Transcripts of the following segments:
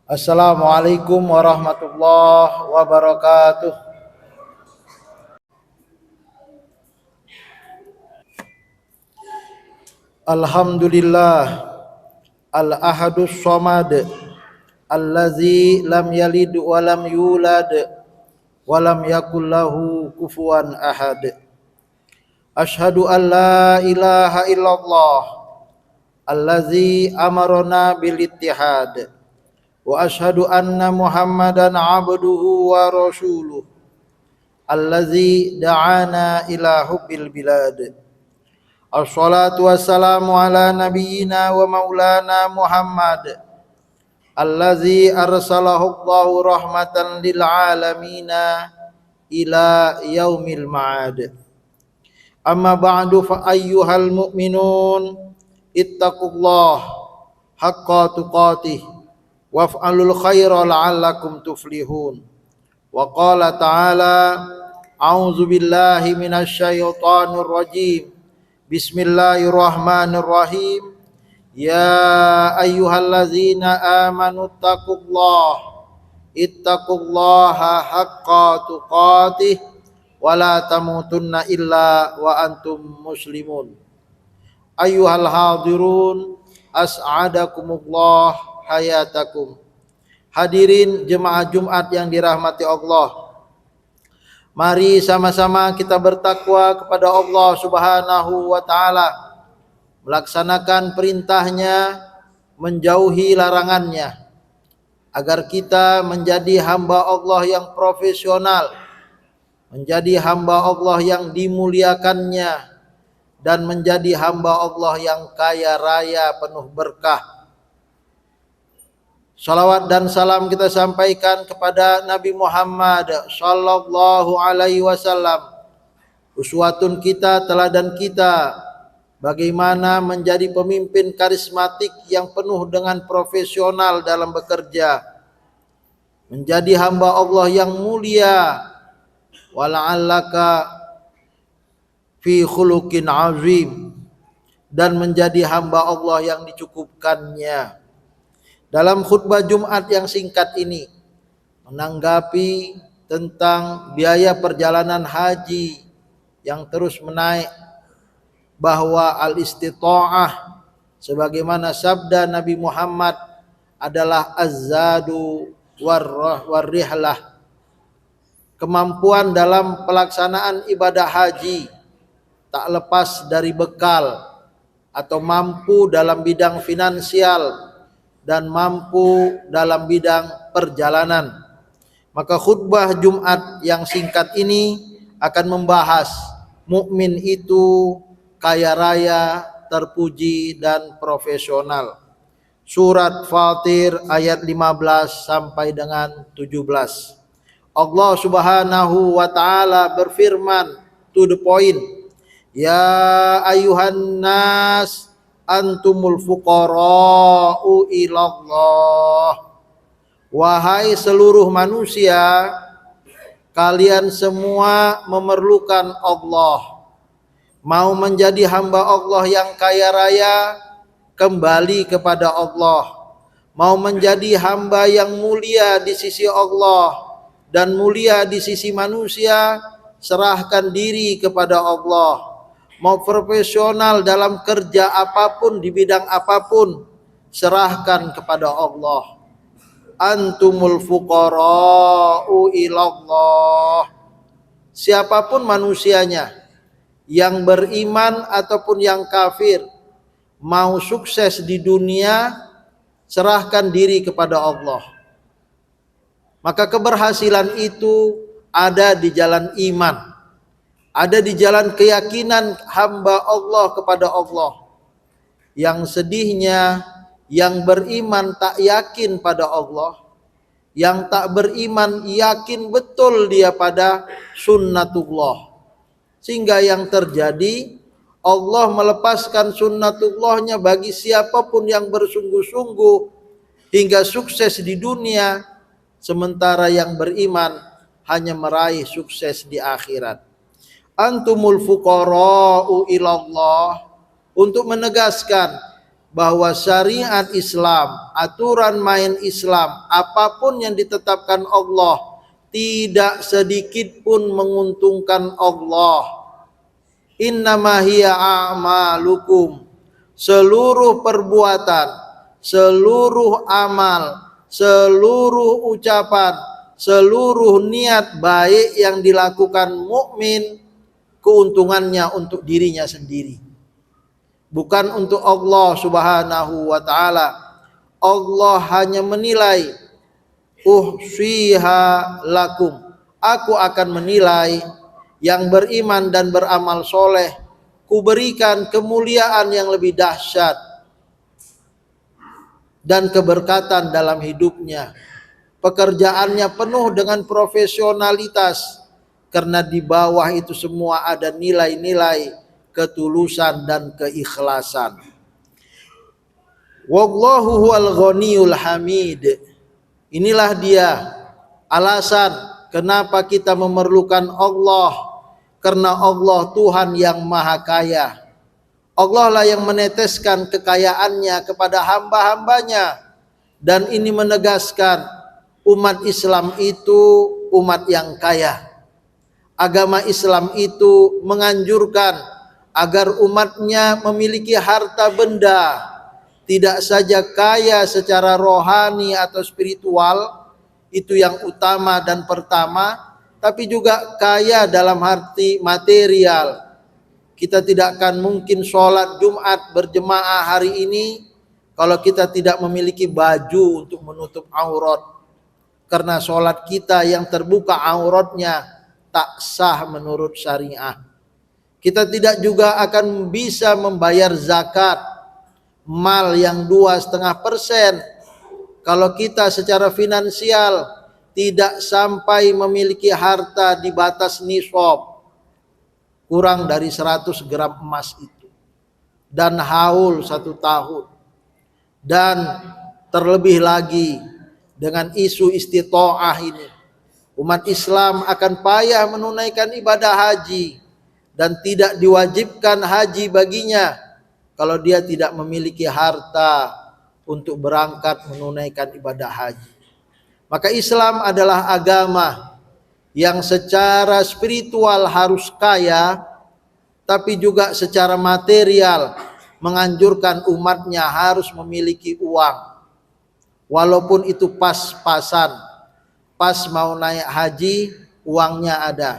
Assalamualaikum warahmatullahi wabarakatuh. Alhamdulillah al-ahadus samad allazi lam yalid wa lam yulad wa lam yakul lahu kufuwan ahad. Asyhadu an la ilaha illallah allazi amarna bil ittihad wa asyhadu anna Muhammadan abduhu wa rasuluh allazi da'ana ila hubbil bilad. Assalatu wassalamu ala nabiyyina wa maulana Muhammad allazi arsalahu Allahu rahmatan lil alamina ila yaumil ma'ad. Amma ba'du fa ayyuhal mu'minun ittaqullah haqqa tuqatih waf'alul khaira la'allakum tuflihun. Wa qala ta'ala a'udzu billahi minasy syaithanir rajim. Bismillahirrahmanirrahim. Ya ayyuhallazina amanu ittaqullaha haqqa tuqatih wa la tamutunna illa wa antum muslimun. Ayyuhal hadirun as'adakumullah hayatakum. Hadirin jemaah Jumat yang dirahmati Allah, mari sama-sama kita bertakwa kepada Allah Subhanahu wa taala, melaksanakan perintahnya, menjauhi larangannya, agar kita menjadi hamba Allah yang profesional, menjadi hamba Allah yang dimuliakannya, dan menjadi hamba Allah yang kaya raya penuh berkah. Salawat dan salam kita sampaikan kepada Nabi Muhammad sallallahu alaihi wasallam, uswatun kita, teladan kita, bagaimana menjadi pemimpin karismatik yang penuh dengan profesional dalam bekerja, menjadi hamba Allah yang mulia, wala'allaka fi khuluqin azim, dan menjadi hamba Allah yang dicukupkannya. Dalam khutbah Jumat yang singkat ini, menanggapi tentang biaya perjalanan haji yang terus menaik, bahwa al-istita'ah sebagaimana sabda Nabi Muhammad adalah az-zadu war-rihlah. Kemampuan dalam pelaksanaan ibadah haji tak lepas dari bekal, atau mampu dalam bidang finansial dan mampu dalam bidang perjalanan. Maka khutbah Jumat yang singkat ini akan membahas mukmin itu kaya raya, terpuji dan profesional. Surat Fatir ayat 15 sampai dengan 17. Allah Subhanahu wa taala berfirman, to the point, ya ayuhan nas antumul fuqara'u ilallah. Wahai seluruh manusia, kalian semua memerlukan Allah. Mau menjadi hamba Allah yang kaya raya, kembali kepada Allah. Mau menjadi hamba yang mulia di sisi Allah dan mulia di sisi manusia, serahkan diri kepada Allah. Mau profesional dalam kerja apapun, di bidang apapun, serahkan kepada Allah. Antumul fuqara'u ilallah. Siapapun manusianya, yang beriman ataupun yang kafir, mau sukses di dunia, serahkan diri kepada Allah. Maka keberhasilan itu ada di jalan iman, ada di jalan keyakinan hamba Allah kepada Allah. Yang sedihnya, yang beriman tak yakin pada Allah, yang tak beriman yakin betul dia pada sunnatullah. Sehingga yang terjadi, Allah melepaskan sunnatullahnya bagi siapapun yang bersungguh-sungguh hingga sukses di dunia, sementara yang beriman hanya meraih sukses di akhirat. Antumul fuqara'u ilallah, untuk menegaskan bahwa syariat Islam, aturan main Islam, apapun yang ditetapkan Allah, tidak sedikit pun menguntungkan Allah. Innama hiya a'malukum, seluruh perbuatan, seluruh amal, seluruh ucapan, seluruh niat baik yang dilakukan mukmin, keuntungannya untuk dirinya sendiri, bukan untuk Allah Subhanahu wa taala. Allah hanya menilai, uhsiha lakum, aku akan menilai yang beriman dan beramal soleh, kuberikan kemuliaan yang lebih dahsyat dan keberkatan dalam hidupnya. Pekerjaannya penuh dengan profesionalitas, karena di bawah itu semua ada nilai-nilai ketulusan dan keikhlasan. Wallahu huwal ghaniyul hamid. Inilah dia alasan kenapa kita memerlukan Allah, karena Allah Tuhan yang maha kaya. Allah lah yang meneteskan kekayaannya kepada hamba-hambanya, dan ini menegaskan umat Islam itu umat yang kaya. Agama Islam itu menganjurkan agar umatnya memiliki harta benda, tidak saja kaya secara rohani atau spiritual, itu yang utama dan pertama, tapi juga kaya dalam arti material. Kita tidak akan mungkin sholat Jumat berjemaah hari ini kalau kita tidak memiliki baju untuk menutup aurat, karena sholat kita yang terbuka auratnya tak sah menurut syariah. Kita tidak juga akan bisa membayar zakat mal yang 2,5% kalau kita secara finansial tidak sampai memiliki harta di batas nisab, kurang dari 100 gram emas itu, dan haul 1 tahun. Dan terlebih lagi dengan isu istita'ah ini, umat Islam akan payah menunaikan ibadah haji, dan tidak diwajibkan haji baginya kalau dia tidak memiliki harta untuk berangkat menunaikan ibadah haji. Maka Islam adalah agama yang secara spiritual harus kaya, tapi juga secara material menganjurkan umatnya harus memiliki uang. Walaupun itu pas-pasan, pas mau naik haji uangnya ada,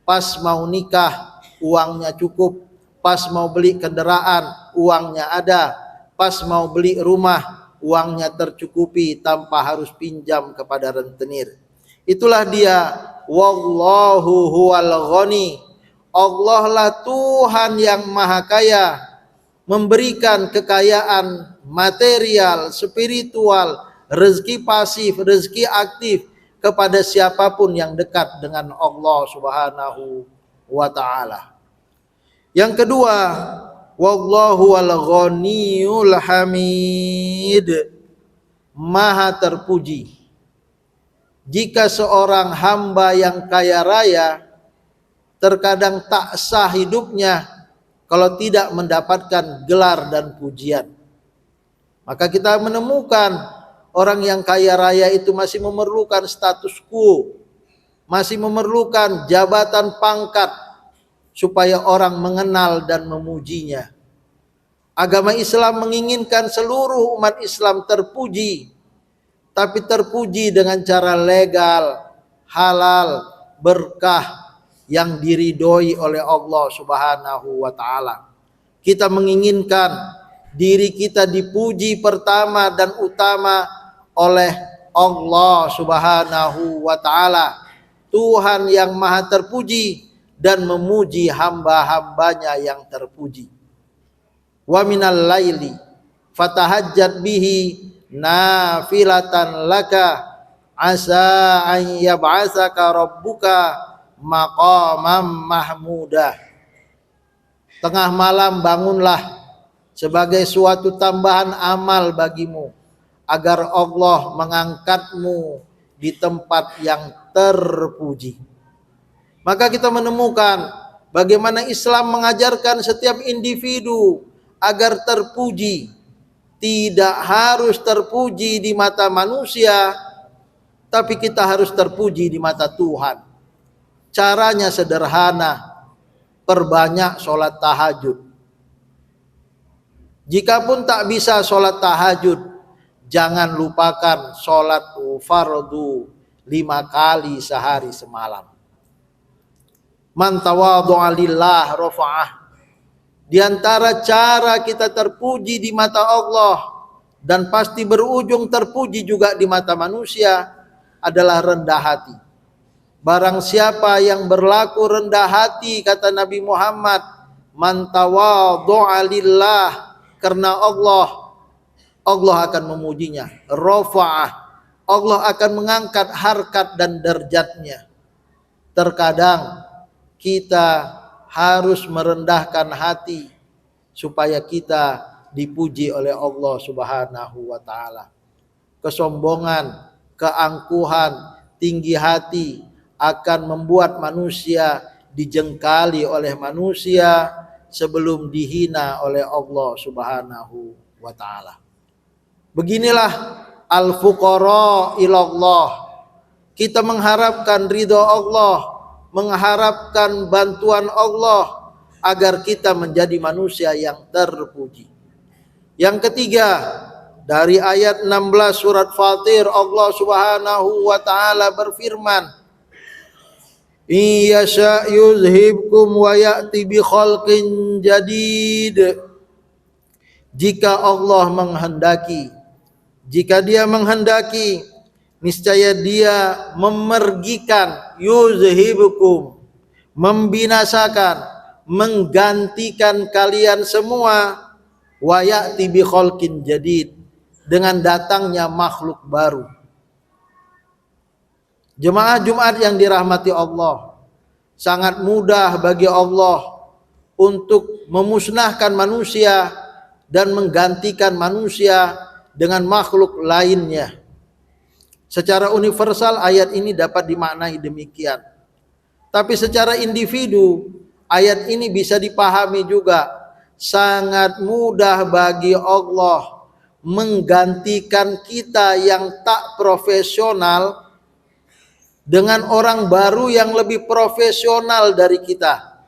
pas mau nikah uangnya cukup, pas mau beli kendaraan uangnya ada, pas mau beli rumah uangnya tercukupi tanpa harus pinjam kepada rentenir. Itulah dia wallahu huwal ghani. Allah lah Tuhan yang maha kaya, memberikan kekayaan material, spiritual, rezeki pasif, rezeki aktif kepada siapapun yang dekat dengan Allah Subhanahu wa taala. Yang kedua, wallahu wal ghaniyul hamid, maha terpuji. Jika seorang hamba yang kaya raya terkadang tak sah hidupnya kalau tidak mendapatkan gelar dan pujian, maka kita menemukan orang yang kaya raya itu masih memerlukan status quo, masih memerlukan jabatan pangkat supaya orang mengenal dan memujinya. Agama Islam menginginkan seluruh umat Islam terpuji, tapi terpuji dengan cara legal, halal, berkah yang diridhoi oleh Allah Subhanahu wa taala. Kita menginginkan diri kita dipuji pertama dan utama oleh Allah Subhanahu wa taala, Tuhan yang maha terpuji dan memuji hamba-hambanya yang terpuji. Wa minal laili fatahajjat bihi nafilatan laka asa an yab'atsaka rabbuka maqamam mahmudah. Tengah malam bangunlah sebagai suatu tambahan amal bagimu agar Allah mengangkatmu di tempat yang terpuji. Maka kita menemukan bagaimana Islam mengajarkan setiap individu agar terpuji, tidak harus terpuji di mata manusia, tapi kita harus terpuji di mata Tuhan. Caranya sederhana, perbanyak sholat tahajud. Jikapun tak bisa sholat tahajud, jangan lupakan sholat fardu 5 kali sehari semalam. Man tawadhu'a lillah rafa'ah. Di antara cara kita terpuji di mata Allah dan pasti berujung terpuji juga di mata manusia adalah rendah hati. Barang siapa yang berlaku rendah hati, kata Nabi Muhammad, man tawadhu'a lillah, karena Allah akan memujinya. Rafa'ah, Allah akan mengangkat harkat dan derajatnya. Terkadang kita harus merendahkan hati supaya kita dipuji oleh Allah Subhanahu wa taala. Kesombongan, keangkuhan, tinggi hati akan membuat manusia dijengkali oleh manusia sebelum dihina oleh Allah Subhanahu wa taala. Beginilah al-fuqara ilallah. Kita mengharapkan ridha Allah, mengharapkan bantuan Allah agar kita menjadi manusia yang terpuji. Yang ketiga, dari ayat 16 surat Fatir, Allah Subhanahu wa taala berfirman, "Iyasha yuzhibkum wa ya'ti bi khalqin jadid." Jika Allah menghendaki, jika Dia menghendaki, niscaya Dia memergikan, yuzhibukum, membinasakan, menggantikan kalian semua, wa ya'ti bi khalqin jadid, dengan datangnya makhluk baru. Jemaah Jumat yang dirahmati Allah, sangat mudah bagi Allah untuk memusnahkan manusia dan menggantikan manusia dengan makhluk lainnya. Secara universal ayat ini dapat dimaknai demikian. Tapi secara individu ayat ini bisa dipahami juga. Sangat mudah bagi Allah menggantikan kita yang tak profesional dengan orang baru yang lebih profesional dari kita.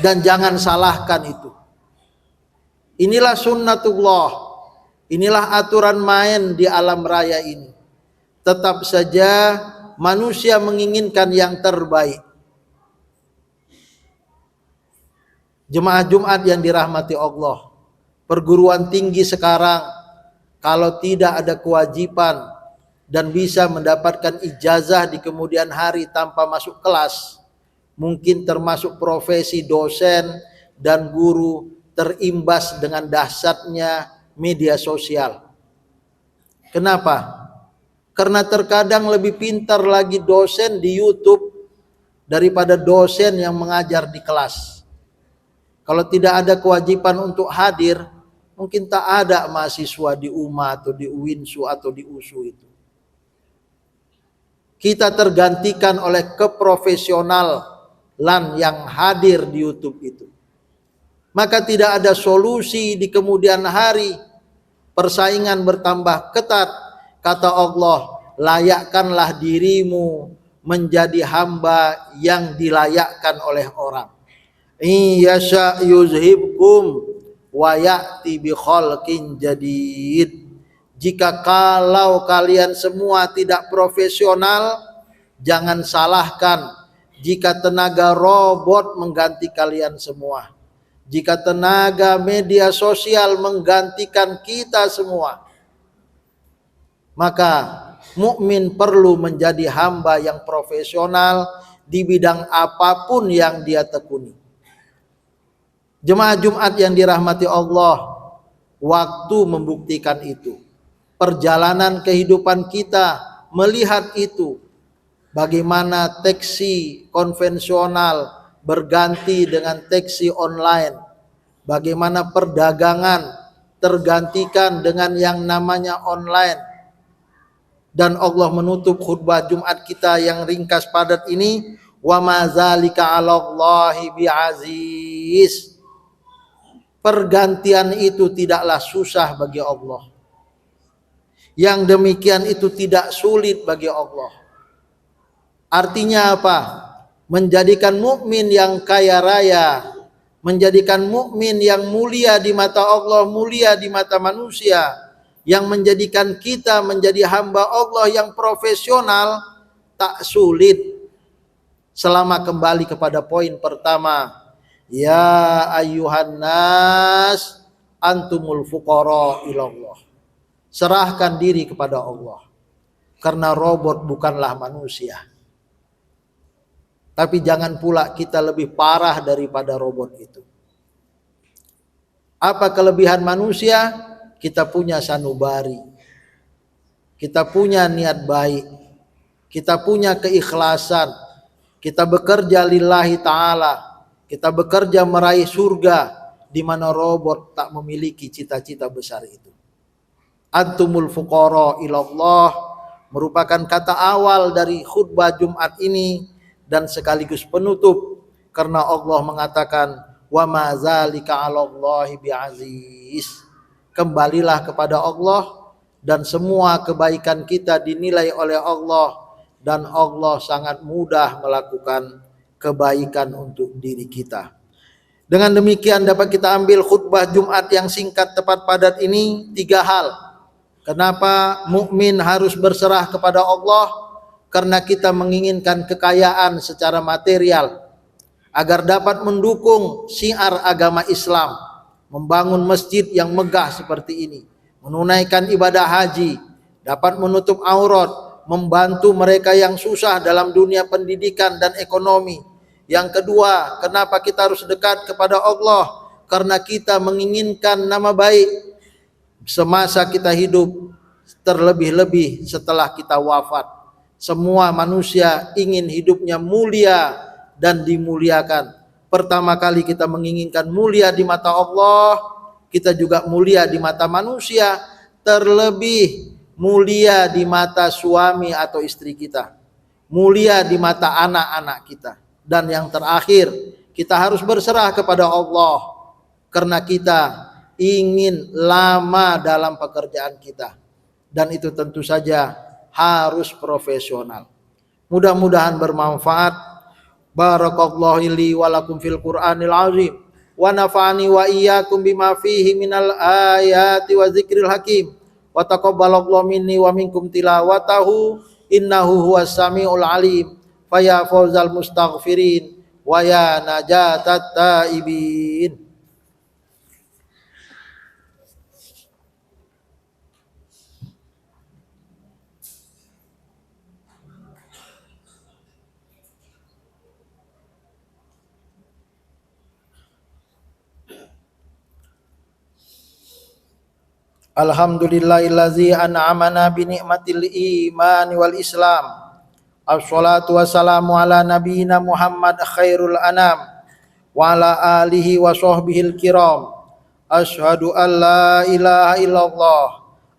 Dan jangan salahkan itu. Inilah sunnatullah. Inilah aturan main di alam raya ini. Tetap saja manusia menginginkan yang terbaik. Jemaah Jumat yang dirahmati Allah, perguruan tinggi sekarang kalau tidak ada kewajiban dan bisa mendapatkan ijazah di kemudian hari tanpa masuk kelas, mungkin termasuk profesi dosen dan guru terimbas dengan dahsyatnya media sosial. Kenapa? Karena terkadang lebih pintar lagi dosen di YouTube daripada dosen yang mengajar di kelas. Kalau tidak ada kewajiban untuk hadir, mungkin tak ada mahasiswa di UMA atau di UINSU atau di USU itu. Kita tergantikan oleh keprofesionalan yang hadir di YouTube itu. Maka tidak ada solusi di kemudian hari. Persaingan bertambah ketat. Kata Allah, layakkanlah dirimu menjadi hamba yang dilayakkan oleh orang. Iyasha yuzhibkum wa ya'ti bi khalqin jadid. Jika kalau kalian semua tidak profesional, jangan salahkan jika tenaga robot mengganti kalian semua. Jika tenaga media sosial menggantikan kita semua, maka mukmin perlu menjadi hamba yang profesional di bidang apapun yang dia tekuni. Jemaah Jumat yang dirahmati Allah, waktu membuktikan itu. Perjalanan kehidupan kita melihat itu. Bagaimana taksi konvensional berganti dengan taksi online. Bagaimana perdagangan tergantikan dengan yang namanya online. Dan Allah menutup khutbah Jumat kita yang ringkas padat ini, wa ma zalika 'alallahi bi'aziz. Pergantian itu tidaklah susah bagi Allah. Yang demikian itu tidak sulit bagi Allah. Artinya apa? Menjadikan mukmin yang kaya raya, menjadikan mukmin yang mulia di mata Allah, mulia di mata manusia, yang menjadikan kita menjadi hamba Allah yang profesional tak sulit. Selama kembali kepada poin pertama, ya ayyuhan nas antumul fuqara ilallah. Serahkan diri kepada Allah. Karena robot bukanlah manusia. Tapi jangan pula kita lebih parah daripada robot itu. Apa kelebihan manusia? Kita punya sanubari. Kita punya niat baik. Kita punya keikhlasan. Kita bekerja lillahi ta'ala. Kita bekerja meraih surga, di mana robot tak memiliki cita-cita besar itu. Antumul fuqara ilallah merupakan kata awal dari khutbah Jumat ini dan sekaligus penutup, karena Allah mengatakan wa ma zalika 'alallahi bi'aziz. Kembalilah kepada Allah dan semua kebaikan kita dinilai oleh Allah, dan Allah sangat mudah melakukan kebaikan untuk diri kita. Dengan demikian dapat kita ambil khutbah Jumat yang singkat tepat padat ini 3 hal. Kenapa mukmin harus berserah kepada Allah? Karena kita menginginkan kekayaan secara material agar dapat mendukung syiar agama Islam, membangun masjid yang megah seperti ini, menunaikan ibadah haji, dapat menutup aurat, membantu mereka yang susah dalam dunia pendidikan dan ekonomi. Yang kedua, kenapa kita harus dekat kepada Allah? Karena kita menginginkan nama baik semasa kita hidup, terlebih-lebih setelah kita wafat. Semua manusia ingin hidupnya mulia dan dimuliakan. Pertama kali kita menginginkan mulia di mata Allah, kita juga mulia di mata manusia, terlebih mulia di mata suami atau istri kita, mulia di mata anak-anak kita. Dan yang terakhir, kita harus berserah kepada Allah karena kita ingin lama dalam pekerjaan kita, dan itu tentu saja harus profesional. Mudah-mudahan bermanfaat. Barakallahu li wa lakum fil Qur'anil azim wa nafa'ani wa iyyakum bima fihi minal ayati wa zikril hakim wa taqabbalallahu minni wa minkum tilawatahu innahu huwas samiul alim. Fa ya fawzal mustaghfirin wa ya najatat taibin. Alhamdulillahillazi an'amana bi ni'matil iman wal islam. Assalatu wassalamu ala nabiyyina Muhammad khairul anam wa ala alihi wa sahbihil kiram. Asyhadu an la ilaha illallah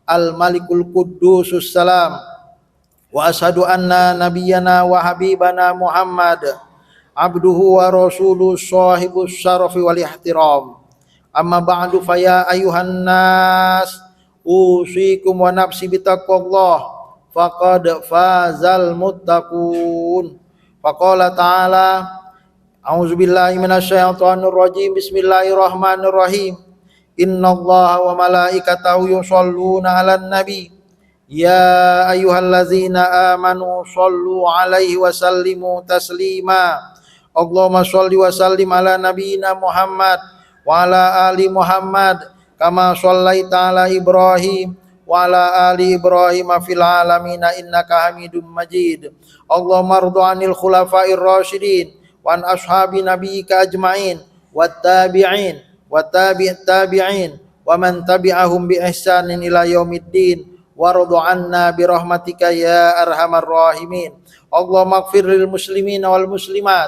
al malikul quddusus salam wa asyhadu anna nabiyyana wa habibana Muhammad abduhu wa rasuluhu sahibus syarafi wal ihtiram. Amma ba'du fa ya ayuhan nas usikum wa nafsi bitaqwallah faqad fazal muttaqun. Faqala ta'ala a'udzubillahi minasyaitonir rajim. Bismillahirrahmanirrahim. Innallaha wa malaikatahu yusholluna 'alan nabi ya ayyuhallazina amanu shollu 'alaihi wa sallimu taslima. Allahumma sholli wa sallim ala nabiyyina Muhammad wa ala ali Muhammad kama shallaita ala Ibrahim wa ala ali Ibrahim fil alamin innaka Hamidum Majid. Allahumma rdu 'anil khulafa'ir rasyidin wa an ashabi nabiyyika ajma'in wat tabi'in wa tabi'it tabi'in wa man tabi'ahum bi ihsanin ila yaumiddin warḍu 'anna bi rahmatika ya arhamar rahimin. Allahumma ighfir lil muslimina wal muslimat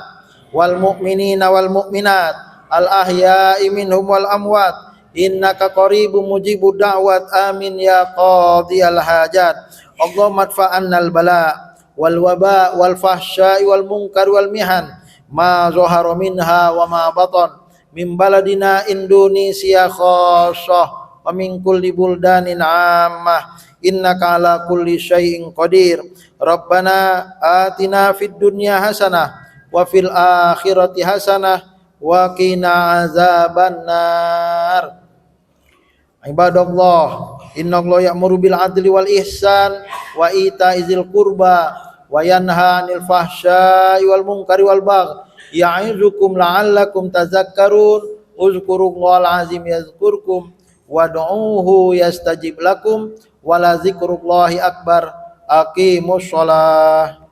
wal mu'minina wal mu'minat al ahya'i minhum wal amwat innaka qaribun mujibud da'wat amin ya qadiyal hajat. Allahumma adfa'annal bala wal waba wal fahsya'i wal munkar wal mihan ma zahara minha wa ma batan min baladina Indonesia khassah wa min kulli buldanin ammah innaka ala kulli syai'in qadir. Rabbana atina fid dunya hasanah wa fil akhirati hasanah wa qina azabannar. Ibadallah, innallaha ya'muru bil adli wal ihsan wa ita'izil qurba wa yanha 'anil fahsya'i wal munkari wal baghi ya'izukum la'allakum tadhakkarun. Uzkurullahal azim yazkurkum wad'uuhu yastajib lakum wa la dzikrullahi akbar. Aqimus shalah.